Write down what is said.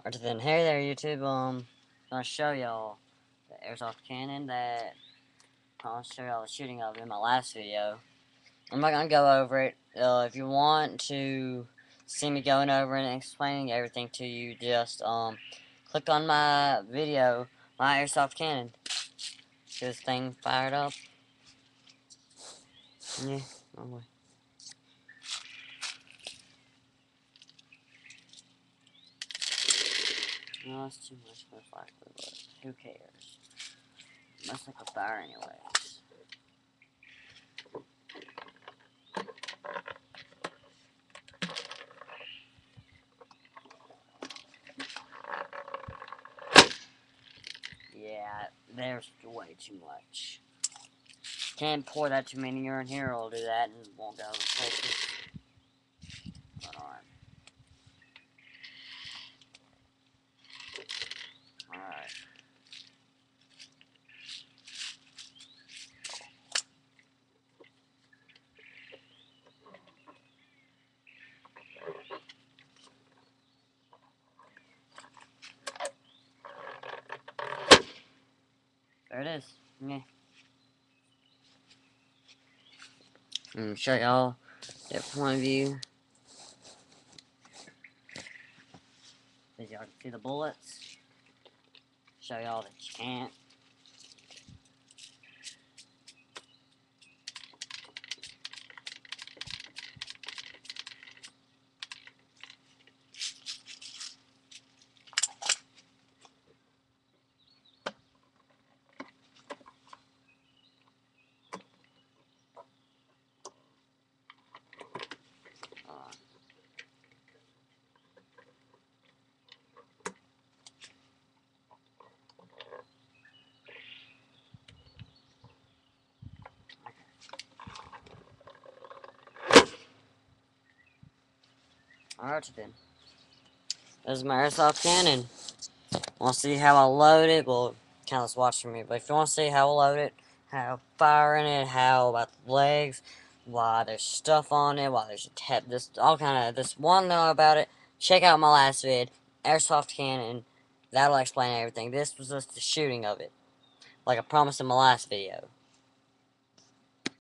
Alright then, hey there YouTube, gonna show y'all the airsoft cannon that I'll show y'all the shooting of in my last video. I'm not gonna go over it. If you want to see me going over and explaining everything to you, just click on my video, my airsoft cannon. Get this thing fired up. Yeah, wrong way. No, that's too much for a flashlight, but who cares? Must like a fire anyways. Yeah, there's way too much. Can't pour that too many in here, or I'll do that and it won't go places. Hold on. Alright. There it is. Yeah. Show y'all that point of view. So y'all can see the bullets. Show y'all that you can't. Alright then. This is my airsoft cannon. Want to see how I load it? Well, kind of just watch from me. But if you want to see how I load it, how fire in it, how about the legs, why there's stuff on it, why there's a tap, this all kind of this one know about it. Check out my last vid, airsoft cannon. That'll explain everything. This was just the shooting of it, like I promised in my last video.